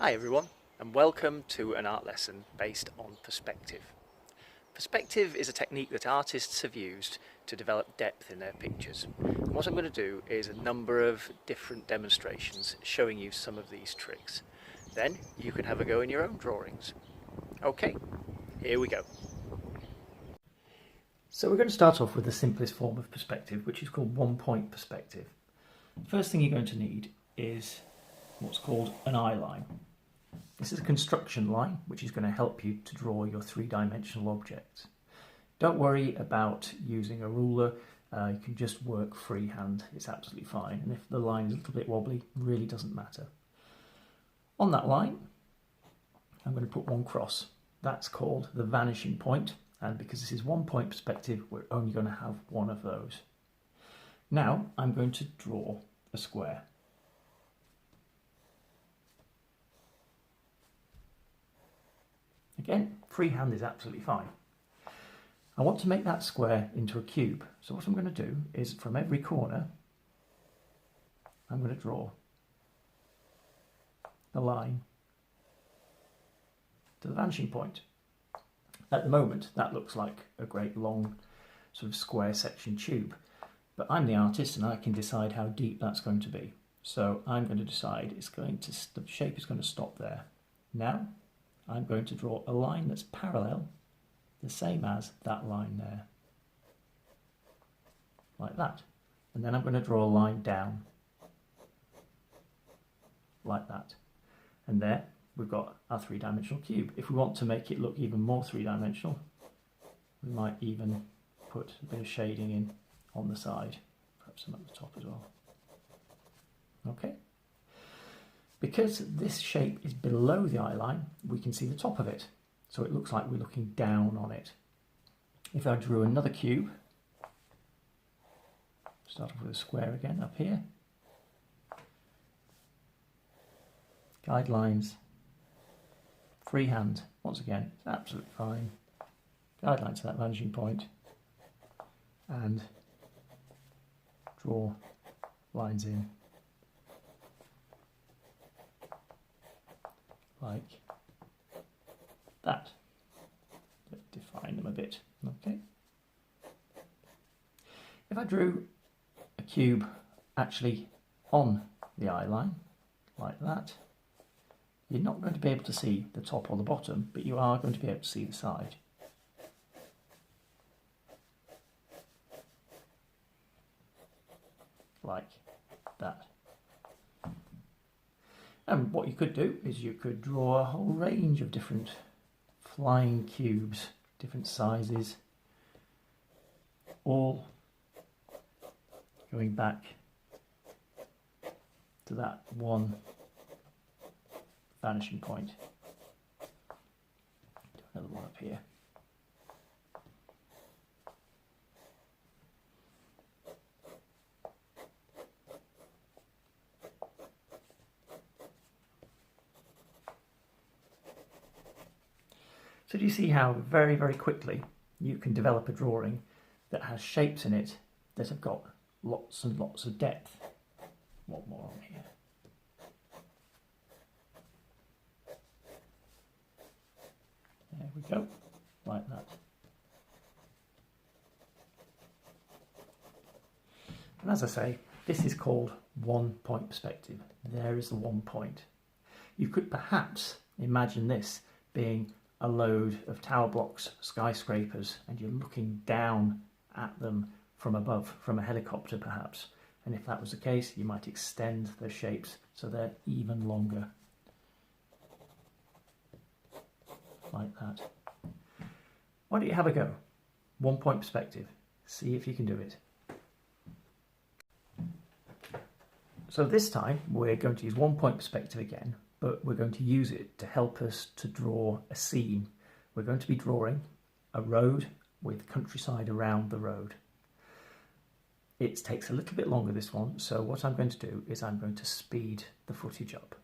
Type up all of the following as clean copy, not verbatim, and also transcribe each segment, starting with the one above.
Hi everyone, and welcome to an art lesson based on perspective. Perspective is a technique that artists have used to develop depth in their pictures. And what I'm going to do is a number of different demonstrations showing you some of these tricks. Then you can have a go in your own drawings. Okay, here we go. So we're going to start off with the simplest form of perspective, which is called one-point perspective. The first thing you're going to need is what's called an eye line. This is a construction line, which is going to help you to draw your three-dimensional objects. Don't worry about using a ruler, you can just work freehand, it's absolutely fine. And if the line is a little bit wobbly, it really doesn't matter. On that line, I'm going to put one cross. That's called the vanishing point. And because this is one-point perspective, we're only going to have one of those. Now I'm going to draw a square. Again, freehand is absolutely fine. I want to make that square into a cube. So what I'm going to do is from every corner, I'm going to draw a line to the vanishing point. At the moment, that looks like a great long sort of square section tube, but I'm the artist and I can decide how deep that's going to be. So I'm going to decide the shape is going to stop there. Now I'm going to draw a line that's parallel, the same as that line there, like that. And then I'm going to draw a line down, like that. And there we've got our three-dimensional cube. If we want to make it look even more three-dimensional, we might even put a bit of shading in on the side, perhaps some at the top as well. Okay. Because this shape is below the eye line, we can see the top of it. So it looks like we're looking down on it. If I drew another cube, start off with a square again up here, guidelines, freehand, once again, it's absolutely fine. Guideline to that vanishing point and draw lines in like that. Define them a bit, okay? If I drew a cube actually on the eye line, like that, you're not going to be able to see the top or the bottom, but you are going to be able to see the side. Like that. And what you could do is you could draw a whole range of different flying cubes, different sizes, all going back to that one vanishing point. Do another one up here. So do you see how very, very quickly you can develop a drawing that has shapes in it that have got lots and lots of depth? One more on here. There we go, like that. And as I say, this is called one-point perspective. There is the one point. You could perhaps imagine this being a load of tower blocks, skyscrapers, and you're looking down at them from above, from a helicopter perhaps. And if that was the case, you might extend the shapes so they're even longer. Like that. Why don't you have a go? One-point perspective. See if you can do it. So this time we're going to use one-point perspective again, but we're going to use it to help us to draw a scene. We're going to be drawing a road with countryside around the road. It takes a little bit longer, this one, so what I'm going to do is I'm going to speed the footage up.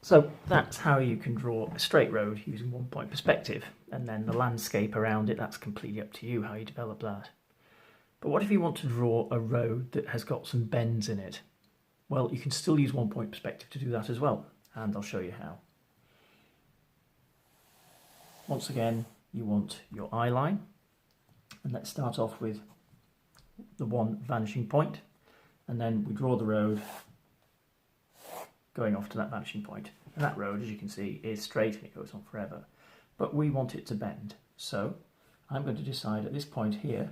So that's how you can draw a straight road using 1-point perspective, and then the landscape around it, that's completely up to you how you develop that. But what if you want to draw a road that has got some bends in it? Well, you can still use 1-point perspective to do that as well, and I'll show you how. Once again, you want your eye line, and let's start off with the one vanishing point, and then we draw the road going off to that vanishing point. And that road, as you can see, is straight and it goes on forever. But we want it to bend. So I'm going to decide at this point here,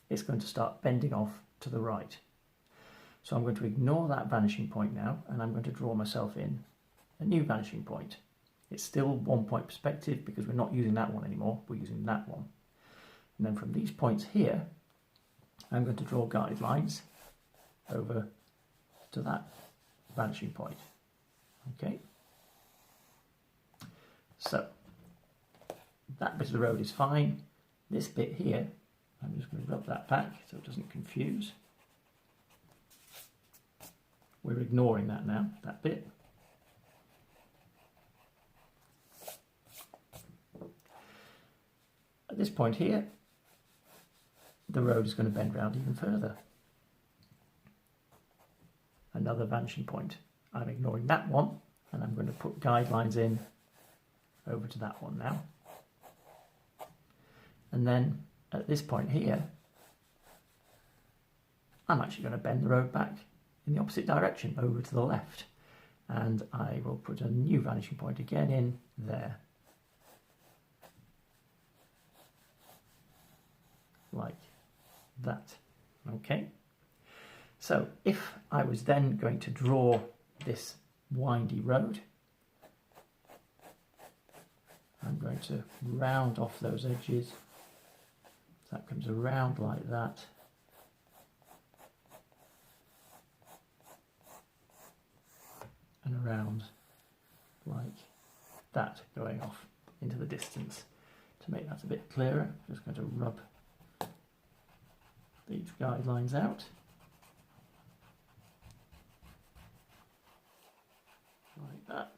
it's going to start bending off to the right. So I'm going to ignore that vanishing point now, and I'm going to draw myself in a new vanishing point. It's still 1-point perspective because we're not using that one anymore, we're using that one. And then from these points here, I'm going to draw guidelines over to that vanishing point. Okay, so that bit of the road is fine. This bit here, I'm just going to rub that back so it doesn't confuse. We're ignoring that now, that bit. At this point here, the road is going to bend round even further. Another vanishing point. I'm ignoring that one, and I'm going to put guidelines in over to that one now. And then at this point here, I'm actually going to bend the road back in the opposite direction, over to the left. And I will put a new vanishing point again in there. Like that. Okay. So if I was then going to draw this windy road, I'm going to round off those edges. So that comes around like that. And around like that, going off into the distance. To make that a bit clearer, I'm just going to rub these guidelines out. Like that.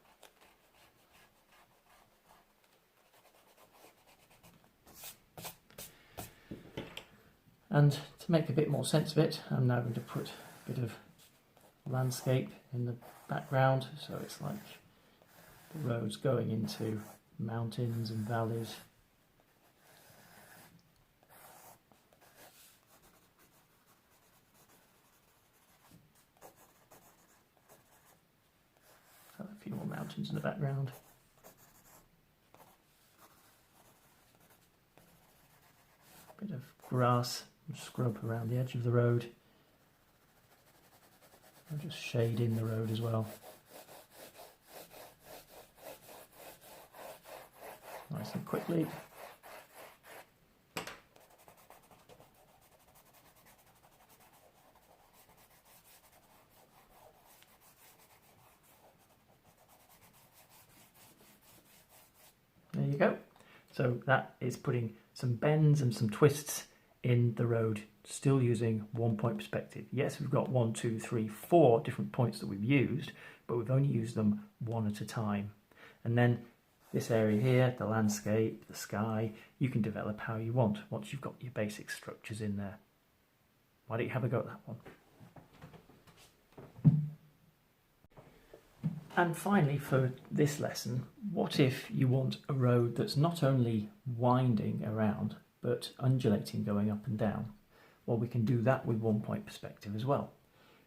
And to make a bit more sense of it, I'm now going to put a bit of landscape in the background, so it's like the roads going into mountains and valleys. A few more mountains in the background. A bit of grass and scrub around the edge of the road. I'll just shade in the road as well. Nice and quickly. There you go. So that is putting some bends and some twists in the road, still using 1-point perspective. Yes, we've got 1, 2, 3, 4 different points that we've used, but we've only used them one at a time. And then this area here, the landscape, the sky, you can develop how you want once you've got your basic structures in there. Why don't you have a go at that one? And finally, for this lesson, what if you want a road that's not only winding around, but undulating, going up and down? Well, we can do that with 1-point perspective as well.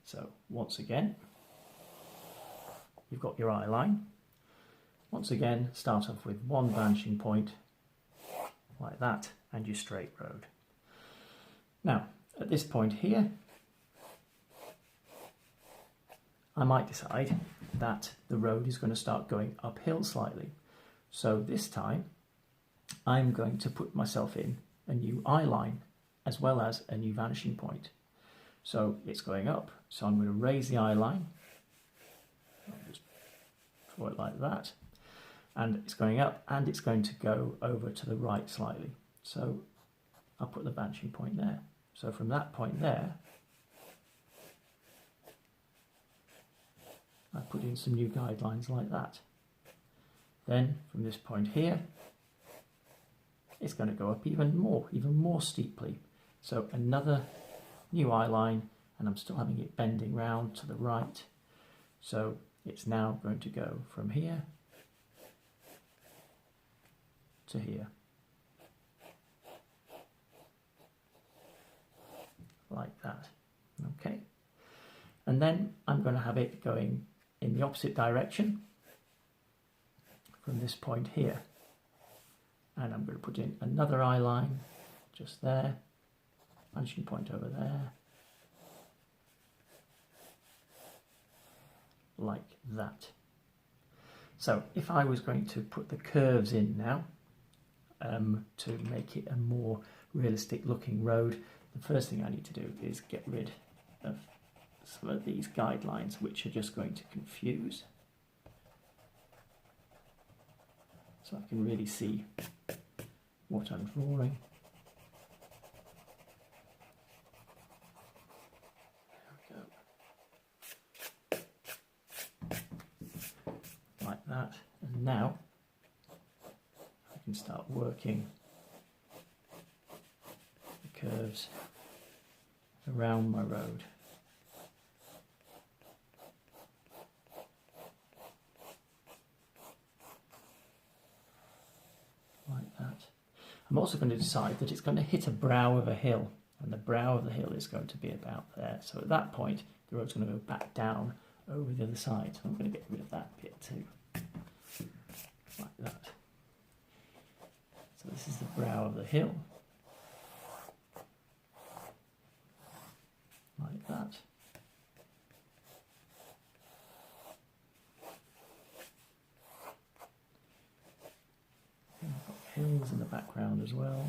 So once again, you've got your eye line. Once again, start off with one vanishing point, like that, and your straight road. Now, at this point here, I might decide that the road is going to start going uphill slightly. So this time, I'm going to put myself in a new eye line as well as a new vanishing point. So it's going up, so I'm going to raise the eye line. I'll just draw it like that. And it's going up, and it's going to go over to the right slightly. So I'll put the vanishing point there. So from that point there, I put in some new guidelines like that. Then from this point here, it's going to go up even more steeply. So another new eye line, and I'm still having it bending round to the right. So it's now going to go from here to here. Like that. Okay. And then I'm going to have it going in the opposite direction from this point here. And I'm going to put in another eye line just there. Vanishing point over there. Like that. So if I was going to put the curves in now to make it a more realistic looking road, the first thing I need to do is get rid of some of these guidelines which are just going to confuse. So I can really see what I'm drawing. There we go. Like that. And now I can start working the curves around my road. Like that. I'm also going to decide that it's going to hit a brow of a hill, and the brow of the hill is going to be about there. So at that point, the road's going to go back down over the other side. So I'm going to get rid of that bit too. Like that. So this is the brow of the hill. Like that. And I've got hills in the background as well.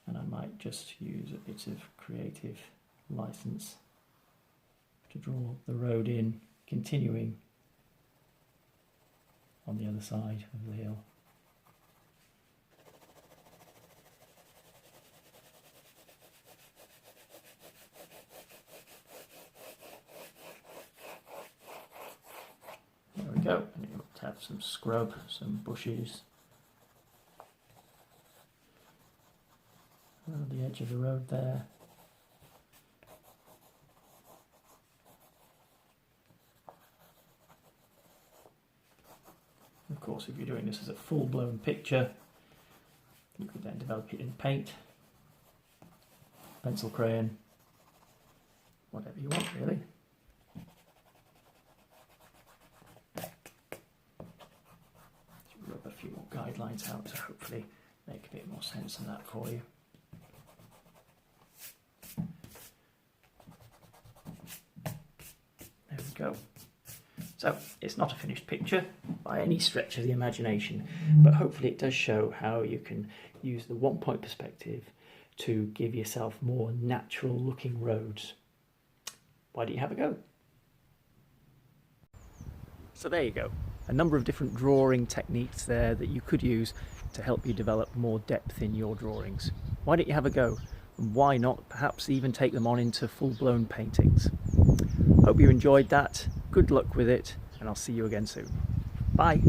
And I might just use a bit of creative license to draw the road in, continuing on the other side of the hill. There we go, and you've got to have some scrub, some bushes around the edge of the road there. Of course, if you're doing this as a full-blown picture, you could then develop it in paint, pencil crayon, whatever you want really. Rub a few more guidelines out to hopefully make a bit more sense of that for you. There we go. So it's not a finished picture by any stretch of the imagination, but hopefully it does show how you can use the one-point perspective to give yourself more natural looking roads. Why don't you have a go? So there you go. A number of different drawing techniques there that you could use to help you develop more depth in your drawings. Why don't you have a go? And why not perhaps even take them on into full-blown paintings? Hope you enjoyed that. Good luck with it, and I'll see you again soon. Bye.